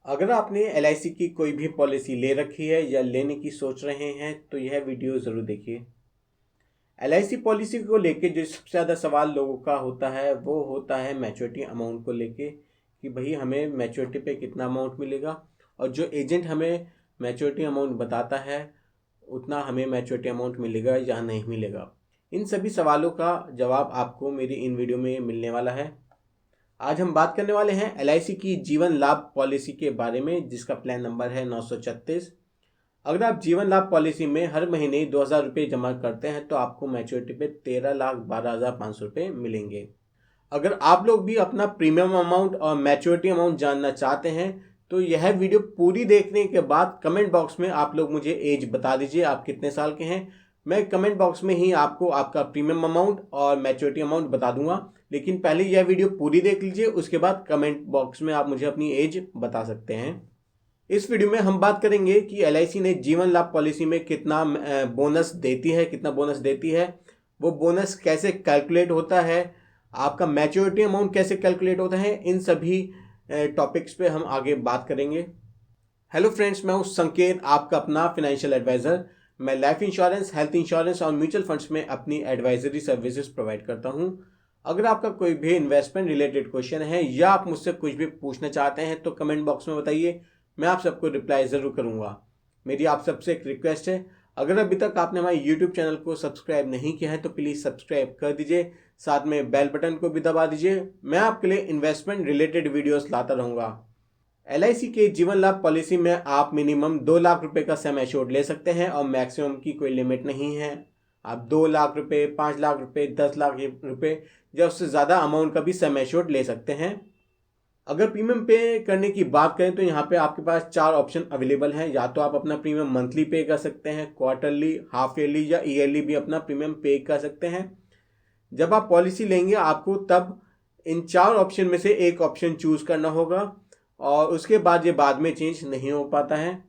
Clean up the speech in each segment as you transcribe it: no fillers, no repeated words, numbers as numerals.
अगर आपने एलआईसी की कोई भी पॉलिसी ले रखी है या लेने की सोच रहे हैं तो यह वीडियो ज़रूर देखिए। एलआईसी पॉलिसी को लेके जो सबसे ज़्यादा सवाल लोगों का होता है वो होता है मैच्योरिटी अमाउंट को लेके कि भाई हमें मैच्योरिटी पे कितना अमाउंट मिलेगा और जो एजेंट हमें मैच्योरिटी अमाउंट बताता है उतना हमें मैच्योरिटी अमाउंट मिलेगा या नहीं मिलेगा। इन सभी सवालों का जवाब आपको मेरी इन वीडियो में मिलने वाला है। आज हम बात करने वाले हैं एलआईसी की जीवन लाभ पॉलिसी के बारे में जिसका प्लान नंबर है 936। अगर आप जीवन लाभ पॉलिसी में हर महीने 2,000 रुपये जमा करते हैं तो आपको मैच्योरिटी पे 13,12,500 रुपये मिलेंगे। अगर आप लोग भी अपना प्रीमियम अमाउंट और मैच्योरिटी अमाउंट जानना चाहते हैं तो यह वीडियो पूरी देखने के बाद कमेंट बॉक्स में आप लोग मुझे एज बता दीजिए, आप कितने साल के हैं। मैं कमेंट बॉक्स में ही आपको आपका प्रीमियम अमाउंट और मैच्योरिटी अमाउंट बता दूंगा, लेकिन पहले यह वीडियो पूरी देख लीजिए, उसके बाद कमेंट बॉक्स में आप मुझे अपनी एज बता सकते हैं। इस वीडियो में हम बात करेंगे कि एलआईसी ने जीवन लाभ पॉलिसी में कितना बोनस देती है, कितना बोनस देती है, वो बोनस कैसे कैलकुलेट होता है, आपका मैच्योरिटी अमाउंट कैसे कैलकुलेट होता है। इन सभी टॉपिक्स पे हम आगे बात करेंगे। हेलो फ्रेंड्स, मैं हूं संकेत, आपका अपना फाइनेंशियल एडवाइज़र। मैं लाइफ इंश्योरेंस, हेल्थ इंश्योरेंस और म्यूचुअल फंड्स में अपनी एडवाइजरी सर्विसेज प्रोवाइड करता हूं। अगर आपका कोई भी इन्वेस्टमेंट रिलेटेड क्वेश्चन है या आप मुझसे कुछ भी पूछना चाहते हैं तो कमेंट बॉक्स में बताइए, मैं आप सबको रिप्लाई ज़रूर करूंगा। मेरी आप सबसे एक रिक्वेस्ट है, अगर अभी तक आपने हमारे यूट्यूब चैनल को सब्सक्राइब नहीं किया है तो प्लीज़ सब्सक्राइब कर दीजिए, साथ में बेल बटन को भी दबा दीजिए। मैं आपके लिए इन्वेस्टमेंट रिलेटेड वीडियोस लाता रहूँगा। एलआईसी के जीवन लाभ पॉलिसी में आप मिनिमम 2 लाख रुपए का सम एश्योर्ड ले सकते हैं और मैक्सिमम की कोई लिमिट नहीं है। आप 2 लाख रुपए, 5 लाख रुपए, 10 लाख रुपए या उससे ज़्यादा अमाउंट का भी सम एश्योर्ड ले सकते हैं। अगर प्रीमियम पे करने की बात करें तो यहाँ पे आपके पास 4 ऑप्शन अवेलेबल हैं। या तो आप अपना प्रीमियम मंथली पे कर सकते हैं, क्वार्टरली, हाफ ईयरली या ईयरली भी अपना प्रीमियम पे कर सकते हैं। जब आप पॉलिसी लेंगे आपको तब इन 4 ऑप्शन में से एक ऑप्शन चूज करना होगा और उसके बाद ये बाद में चेंज नहीं हो पाता है।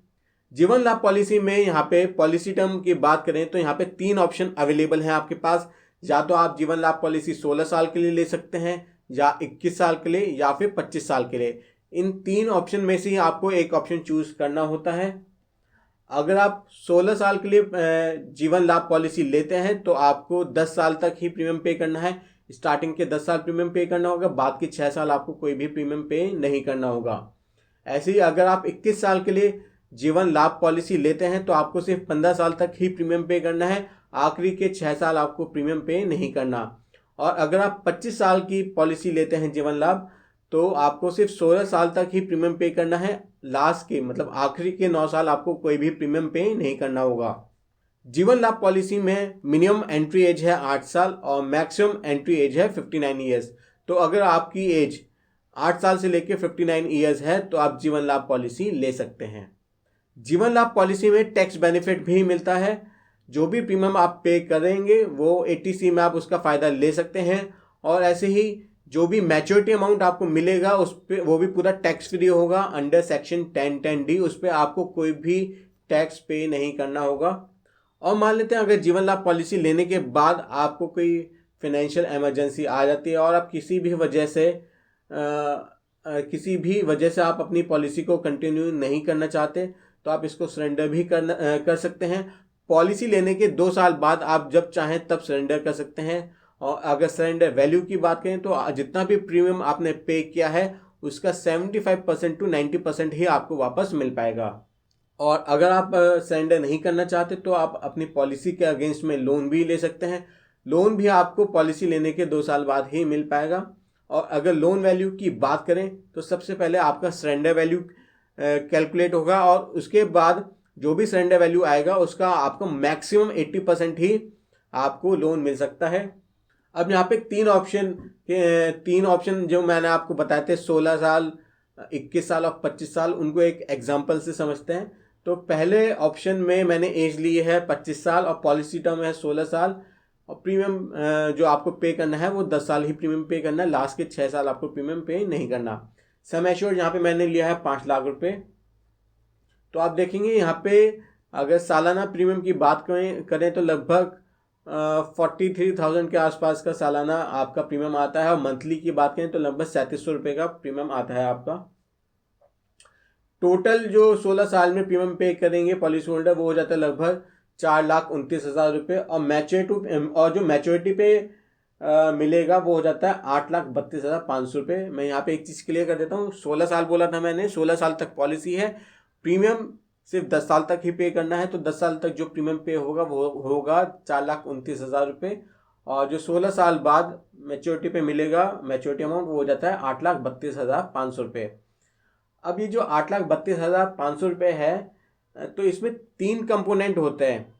जीवन लाभ पॉलिसी में यहाँ पे पॉलिसी टर्म की बात करें तो यहाँ पे 3 ऑप्शन अवेलेबल हैं आपके पास। या तो आप जीवन लाभ पॉलिसी 16 साल के लिए ले सकते हैं या 21 साल के लिए या फिर 25 साल के लिए। इन 3 ऑप्शन में से ही आपको एक ऑप्शन चूज करना होता है। अगर आप 16 साल के लिए जीवन लाभ पॉलिसी लेते हैं तो आपको 10 साल तक ही प्रीमियम पे करना है। स्टार्टिंग के 10 साल प्रीमियम पे करना होगा, बाद के 6 साल आपको कोई भी प्रीमियम पे नहीं करना होगा। ऐसे ही अगर आप 21 साल के लिए जीवन लाभ पॉलिसी लेते हैं तो आपको सिर्फ 15 साल तक ही प्रीमियम पे करना है, आखिरी के 6 साल आपको प्रीमियम पे नहीं करना। और अगर आप 25 साल की पॉलिसी लेते हैं जीवन लाभ तो आपको सिर्फ 16 साल तक ही प्रीमियम पे करना है, लास्ट के मतलब आखिरी के 9 साल आपको कोई भी प्रीमियम पे नहीं करना होगा। जीवन लाभ पॉलिसी में मिनिमम एंट्री एज है 8 साल और मैक्सिमम एंट्री एज है 59 ईयर्स। तो अगर आपकी एज 8 साल से लेकर 59 ईयर्स है तो आप जीवन लाभ पॉलिसी ले सकते हैं। जीवन लाभ पॉलिसी में टैक्स बेनिफिट भी मिलता है। जो भी प्रीमियम आप पे करेंगे वो 80C में आप उसका फ़ायदा ले सकते हैं। और ऐसे ही जो भी मैच्योरिटी अमाउंट आपको मिलेगा उस पर वो भी पूरा टैक्स फ्री होगा अंडर सेक्शन 1010D। उस पर आपको कोई भी टैक्स पे नहीं करना होगा। और मान लेते हैं अगर जीवन लाभ पॉलिसी लेने के बाद आपको कोई फाइनेंशियल इमरजेंसी आ जाती है और आप किसी भी वजह से आप अपनी पॉलिसी को कंटिन्यू नहीं करना चाहते तो आप इसको सरेंडर भी कर सकते हैं। पॉलिसी लेने के 2 साल बाद आप जब चाहें तब सरेंडर कर सकते हैं। और अगर सरेंडर वैल्यू की बात करें तो जितना भी प्रीमियम आपने पे किया है उसका 75% to 90% ही आपको वापस मिल पाएगा। और अगर आप सरेंडर नहीं करना चाहते तो आप अपनी पॉलिसी के अगेंस्ट में लोन भी ले सकते हैं। लोन भी आपको पॉलिसी लेने के 2 साल बाद ही मिल पाएगा। और अगर लोन वैल्यू की बात करें तो सबसे पहले आपका सरेंडर वैल्यू कैलकुलेट होगा और उसके बाद जो भी सरेंडर वैल्यू आएगा उसका आपको मैक्सिमम 80% ही आपको लोन मिल सकता है। अब यहाँ पे 3 ऑप्शन जो मैंने आपको बताए थे 16 साल, 21 साल और 25 साल, उनको एक एग्जाम्पल से समझते हैं। तो पहले ऑप्शन में मैंने एज ली है 25 साल और पॉलिसी टर्म है 16 साल और प्रीमियम जो आपको पे करना है वो 10 साल ही प्रीमियम पे करना है, लास्ट के 6 साल आपको प्रीमियम पे नहीं करना। सम एश्योर्ड यहाँ पे मैंने लिया है 5 लाख रुपए। तो आप देखेंगे यहाँ पे अगर सालाना प्रीमियम की बात करें तो लगभग 43,000 के आसपास का सालाना आपका प्रीमियम आता है। और मंथली की बात करें तो लगभग 3700 रुपये का प्रीमियम आता है आपका। टोटल जो 16 साल में प्रीमियम पे करेंगे पॉलिसी होल्डर वो हो जाता है लगभग 4,29,000 रुपये, और जो मैच्योरिटी पे मिलेगा वो हो जाता है 8,32,500 रुपये। मैं यहाँ पे एक चीज़ क्लियर कर देता हूँ, 16 साल बोला था मैंने, 16 साल तक पॉलिसी है, प्रीमियम सिर्फ 10 साल तक ही पे करना है। तो 10 साल तक जो प्रीमियम पे होगा वो होगा 4,29,000 रुपये, और जो 16 साल बाद मैच्योरिटी पे मिलेगा मैच्योरिटी अमाउंट वो हो जाता है 8,32,500 रुपये। अब ये जो 8,32,500 रुपये है, तो इसमें 3 कंपोनेंट होते हैं,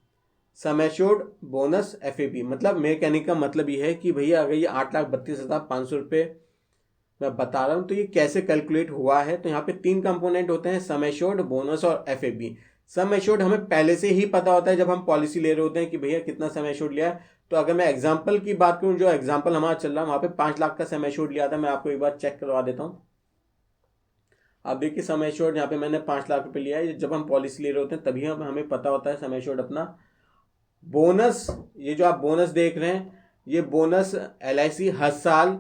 सम एश्योर्ड, बोनस, एफएबी। मतलब मेरे कहने का मतलब ये है कि भैया अगर ये 8,32,500 रुपये मैं बता रहा हूँ तो ये कैसे कैलकुलेट हुआ है। तो यहाँ पे 3 कंपोनेंट होते हैं, सम एश्योर्ड, बोनस और एफएबी। सम एश्योर्ड हमें पहले से ही पता होता है जब हम पॉलिसी ले रहे होते हैं कि भैया कितना सम एश्योर्ड लिया है। तो अगर मैं एग्जाम्पल की बात करूँ, जो एग्जाम्पल हमारा चल रहा है वहाँ पे 5 लाख का सम एश्योर्ड लिया था। मैं आपको एक बार चेक करवा देता हूँ। आप देखिए सम एश्योर्ड यहाँ पे मैंने 5 लाख रुपए लिया है। जब हम पॉलिसी ले रहे होते हैं तभी हमें पता होता है सम एश्योर्ड अपना। बोनस, ये जो आप बोनस देख रहे हैं, ये बोनस एलआईसी हर साल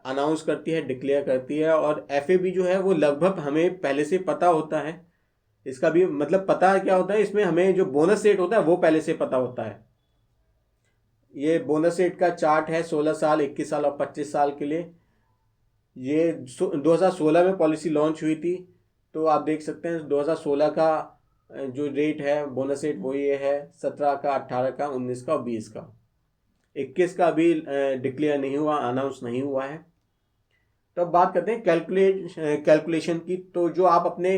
अनाउंस करती है, डिक्लेयर करती है। और एफएबी जो है वो लगभग हमें पहले से पता होता है। इसका भी मतलब पता क्या होता है, इसमें हमें जो बोनस रेट होता है वो पहले से पता होता है। ये बोनस रेट का चार्ट है 16 साल, 21 साल और 25 साल के लिए। ये 2016 में पॉलिसी लॉन्च हुई थी, तो आप देख सकते हैं 2016 का जो रेट है बोनस रेट वो ये है, 17 का, 18 का, 19 का और 20 का। 21 का अभी डिक्लेयर नहीं हुआ, अनाउंस नहीं हुआ है। तो अब बात करते हैं कैलकुलेशन की। तो जो आप अपने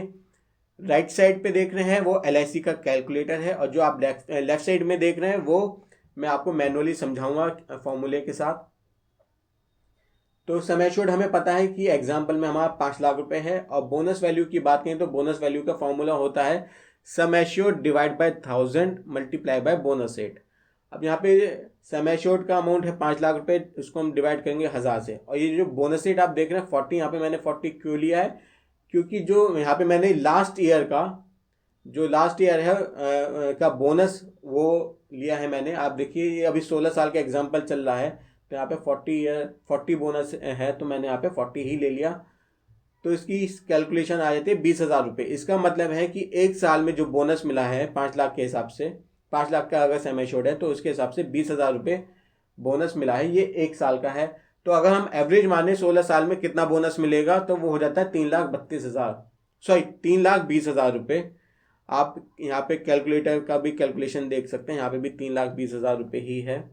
राइट साइड पे देख रहे हैं वो एलआईसी का कैलकुलेटर है, और जो आप लेफ्ट साइड में देख रहे हैं वो मैं आपको मैनुअली समझाऊंगा फॉर्मूले के साथ। तो सम एश्योर्ड हमें पता है कि एग्जाम्पल में हमारा 5 लाख रुपए है। और बोनस वैल्यू की बात करें तो बोनस वैल्यू का फॉर्मूला होता है sum assured divide by 1000 multiply by bonus rate. अब यहाँ पे सम एश्योर्ड का अमाउंट है 5 लाख रुपए, उसको हम डिवाइड करेंगे 1000 से। और ये जो बोनस रेट आप देख रहे हैं 40, यहाँ पे मैंने 40 क्यों लिया है, क्योंकि जो यहाँ पे मैंने लास्ट ईयर है का बोनस वो लिया है मैंने। आप देखिए ये अभी 16 साल का एग्जाम्पल चल रहा है, तो यहाँ पे 40 बोनस है, तो मैंने यहाँ पे 40 ही ले लिया। तो इसकी कैलकुलेशन आ जाती है 20,000 रुपये। इसका मतलब है कि एक साल में जो बोनस मिला है 5 लाख के हिसाब से, 5 लाख का अगर सम एश्योर्ड है तो उसके हिसाब से 20,000 रुपये बोनस मिला है, ये एक साल का है। तो अगर हम एवरेज माने 16 साल में कितना बोनस मिलेगा तो वो हो जाता है 3,20,000 आप यहाँ पे कैलकुलेटर का भी कैलकुलेशन देख सकते हैं, यहाँ पे भी 3,20,000 रुपये ही है।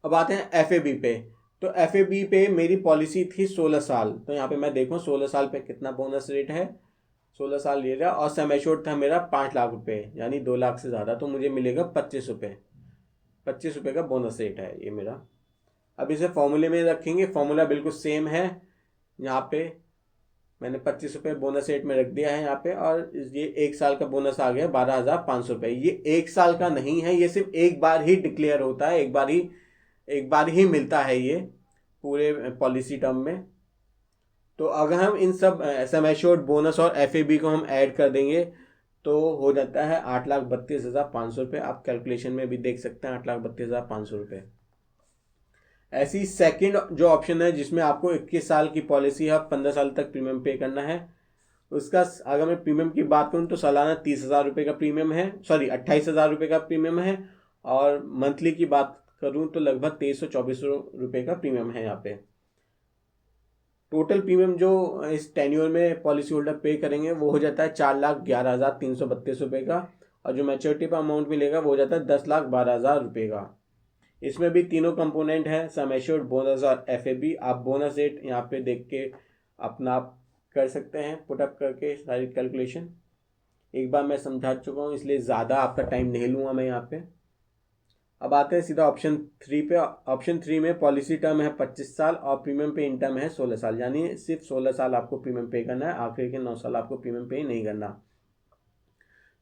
अब आते हैं एफएबी पे। तो एफएबी पे मेरी पॉलिसी थी 16 साल, तो यहाँ पे मैं देखूँ 16 साल पे कितना बोनस रेट है। 16 साल ले रहा, और सम एश्योर्ड था मेरा 5 लाख रुपए, यानी 2 लाख से ज़्यादा, तो मुझे मिलेगा 25 रुपये। 25 रुपये का बोनस रेट है ये मेरा। अब इसे फॉर्मूले में रखेंगे, फॉर्मूला बिल्कुल सेम है। यहाँ पे मैंने 25 रुपये बोनस रेट में रख दिया है यहाँ पे, और ये एक साल का बोनस आ गया 12,500 रुपये। ये एक साल का नहीं है, ये सिर्फ एक बार ही डिक्लेयर होता है, एक बार ही मिलता है ये पूरे पॉलिसी टर्म में। तो अगर हम इन सब सम एश्योर्ड, बोनस और एफएबी को हम ऐड कर देंगे तो हो जाता है 8,32,500 रुपये। आप कैलकुलेशन में भी देख सकते हैं 8,32,500 रुपये। ऐसी सेकंड जो ऑप्शन है जिसमें आपको 21 साल की पॉलिसी है, 15 साल तक प्रीमियम पे करना है, उसका अगर मैं प्रीमियम की बात करूँ तो सालाना 30,000 रुपये का प्रीमियम है, सॉरी 28,000 रुपये का प्रीमियम है। और मंथली की बात करूँ तो लगभग 2324 रुपये का प्रीमियम है यहाँ पे। टोटल प्रीमियम जो इस टेन्योर में पॉलिसी होल्डर पे करेंगे वो हो जाता है 4,11,332 रुपये का, और जो मैच्योरिटी पर अमाउंट मिलेगा वो हो जाता है 10,12,000 रुपये का। इसमें भी तीनों कंपोनेंट है, सम एश्योर्ड, बोनस और एफएबी। आप बोनस रेट यहाँ पे देख के अपना आप कर सकते हैं पुटअप करके सारी कैलकुलेशन। एक बार मैं समझा चुका हूँ, इसलिए ज़्यादा आपका टाइम नहीं लूँगा मैं यहाँ पे। अब आते हैं सीधा ऑप्शन 3 पे। ऑप्शन 3 में पॉलिसी टर्म है 25 साल और प्रीमियम पे इन टर्म है 16 साल, यानी सिर्फ 16 साल आपको प्रीमियम पे करना है, आखिर के 9 साल आपको प्रीमियम पे नहीं करना।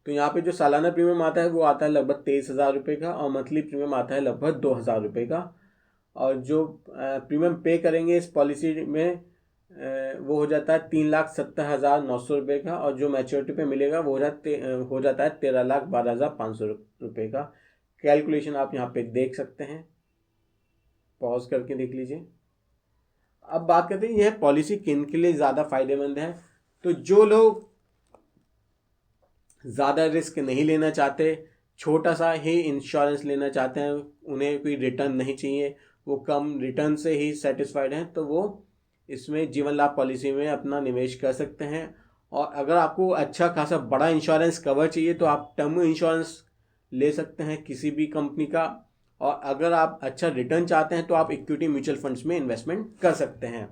तो यहाँ पे जो सालाना प्रीमियम आता है वो आता है लगभग 23,000 रुपये का, और मंथली प्रीमियम आता है लगभग 2,000 रुपये का। और जो प्रीमियम पे करेंगे इस पॉलिसी में वो हो जाता है 3,70,900 रुपये का, और जो मैच्योरिटी पे मिलेगा वो हो जाता है 13,12,500 रुपये का। कैलकुलेशन आप यहाँ पे देख सकते हैं, पॉज करके देख लीजिए। अब बात करते हैं यह पॉलिसी किन के लिए ज़्यादा फायदेमंद है। तो जो लोग ज़्यादा रिस्क नहीं लेना चाहते, छोटा सा ही इंश्योरेंस लेना चाहते हैं, उन्हें कोई रिटर्न नहीं चाहिए, वो कम रिटर्न से ही सेटिस्फाइड हैं, तो वो इसमें जीवन लाभ पॉलिसी में अपना निवेश कर सकते हैं। और अगर आपको अच्छा खासा बड़ा इंश्योरेंस कवर चाहिए तो आप टर्म इंश्योरेंस ले सकते हैं किसी भी कंपनी का। और अगर आप अच्छा रिटर्न चाहते हैं तो आप इक्विटी म्यूचुअल फंड्स में इन्वेस्टमेंट कर सकते हैं।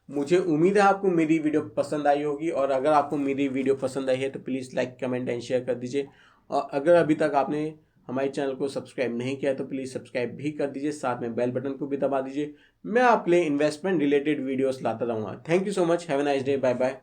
मुझे उम्मीद है आपको मेरी वीडियो पसंद आई होगी, और अगर आपको मेरी वीडियो पसंद आई है तो please like, comment and share कर दीजिए। और अगर अभी तक आपने हमारे चैनल को सब्सक्राइब नहीं किया तो प्लीज़ सब्सक्राइब भी कर दीजिए, साथ में बेल बटन को भी दबा दीजिए। मैं आपके लिए इन्वेस्टमेंट रिलेटेड वीडियोस लाता रहूँगा। Thank you so much, have a nice day, bye bye.